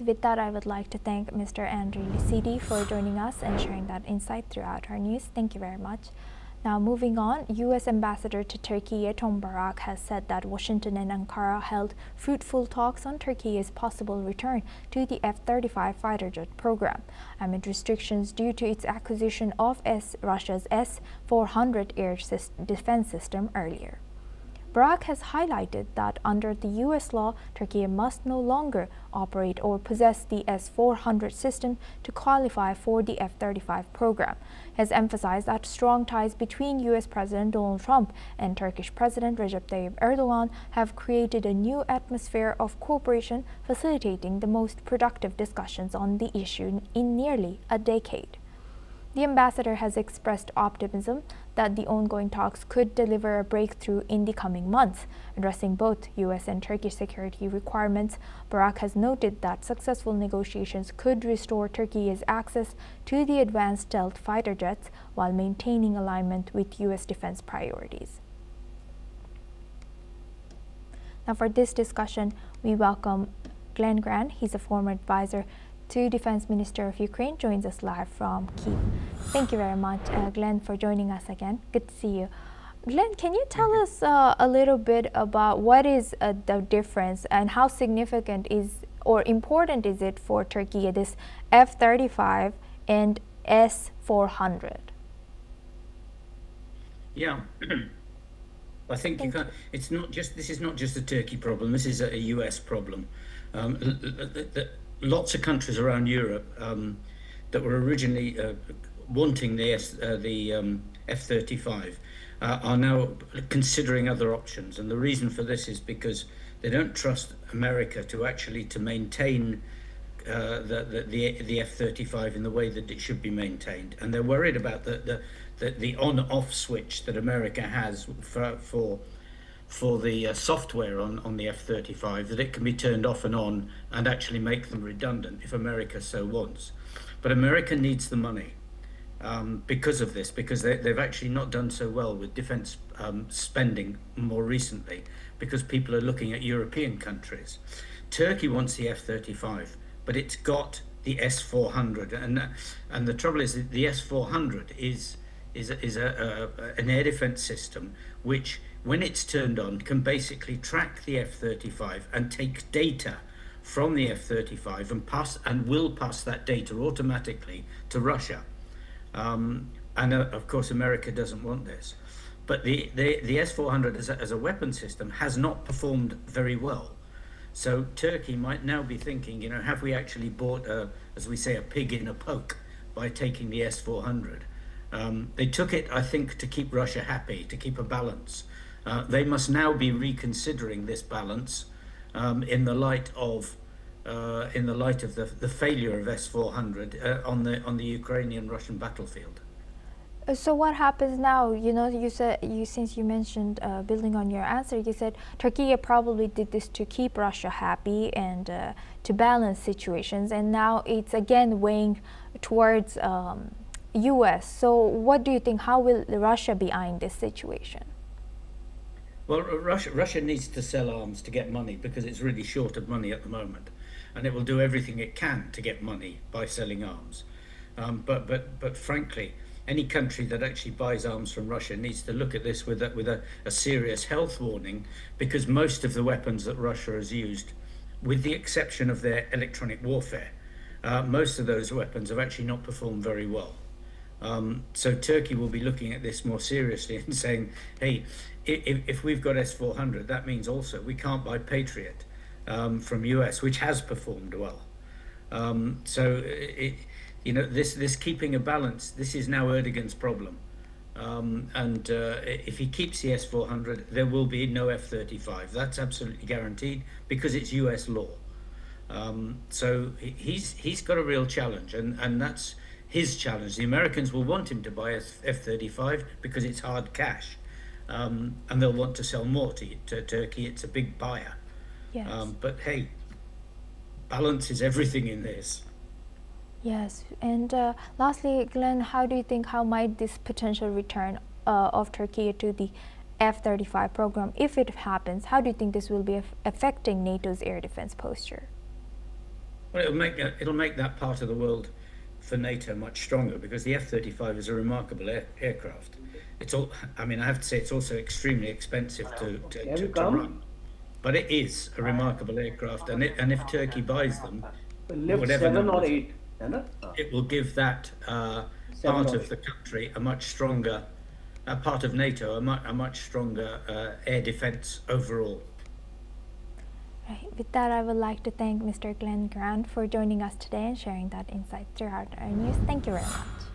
with that, I would like to thank Mr. Andrew Lisidi for joining us and sharing that insight throughout our news. Thank you very much. Now, moving on, U.S. Ambassador to Turkey Tom Barrack has said that Washington and Ankara held fruitful talks on Turkey's possible return to the F-35 fighter jet program, amid restrictions due to its acquisition of Russia's S-400 air defense system earlier. Barrack has highlighted that under the U.S. law, Turkey must no longer operate or possess the S-400 system to qualify for the F-35 program. He has emphasized that strong ties between U.S. President Donald Trump and Turkish President Recep Tayyip Erdogan have created a new atmosphere of cooperation, facilitating the most productive discussions on the issue in nearly a decade. The ambassador has expressed optimism that the ongoing talks could deliver a breakthrough in the coming months. Addressing both U.S. and Turkish security requirements, Barrack has noted that successful negotiations could restore Turkey's access to the advanced stealth fighter jets while maintaining alignment with U.S. defense priorities. Now, for this discussion, we welcome Glenn Grant. He's a former advisor to Defense Minister of Ukraine, joins us live from Kyiv. Thank you very much, Glenn, for joining us again. Good to see you. Glenn, can you tell us a little bit about what is the difference and how significant is or important is it for Turkey, this F-35 and S-400? Yeah, I think it's not just, this is not just a Turkey problem, this is a US problem. Lots of countries around Europe that were originally wanting the F-35 are now considering other options, and the reason for this is because they don't trust America to maintain the F-35 in the way that it should be maintained, and they're worried about the on-off switch that America has for the software on the F-35, that it can be turned off and on and actually make them redundant if America so wants. But America needs the money because of this, because they've actually not done so well with defense spending more recently, because people are looking at European countries. Turkey wants the F-35, but it's got the S-400, and the trouble is that the S-400 is an air defense system which, when it's turned on, can basically track the F-35 and take data from the F-35 and will pass that data automatically to Russia. Of course, America doesn't want this. But the S-400 as a weapon system has not performed very well. So Turkey might now be thinking, have we actually bought, as we say, a pig in a poke by taking the S-400? They took it, I think, to keep Russia happy, to keep a balance. They must now be reconsidering this balance in the light of the failure of S-400 on the Ukrainian-Russian battlefield. So what happens now? You said, since you mentioned building on your answer, you said Turkey probably did this to keep Russia happy and to balance situations, and now it's again weighing towards U.S. So what do you think? How will Russia be eyeing this situation? Well, Russia needs to sell arms to get money because it's really short of money at the moment, and it will do everything it can to get money by selling arms. But frankly, any country that actually buys arms from Russia needs to look at this with a serious health warning, because most of the weapons that Russia has used, with the exception of their electronic warfare, most of those weapons have actually not performed very well. So Turkey will be looking at this more seriously and saying, hey, if we've got S-400, that means also we can't buy Patriot from US, which has performed well. This keeping a balance, this is now Erdogan's problem. If he keeps the S-400, there will be no F-35. That's absolutely guaranteed because it's US law. So he's got a real challenge, and that's his challenge. The Americans will want him to buy F-35 because it's hard cash, and they'll want to sell more to Turkey. It's a big buyer. Yes. But hey, balance is everything in this. Yes, and lastly, Glenn, how might this potential return of Turkey to the F-35 program, if it happens, how do you think this will be affecting NATO's air defense posture? Well, it'll make that part of the world for NATO much stronger because the F-35 is a remarkable aircraft. It's all. I mean, I have to say, it's also extremely expensive to run. But it is a remarkable aircraft, and if Turkey buys them, Lift whatever 7 or numbers, 8, it will give that part of the country a much stronger, part of NATO a much stronger air defense overall. Right. With that, I would like to thank Mr. Glenn Grant for joining us today and sharing that insight throughout our news. Thank you very much.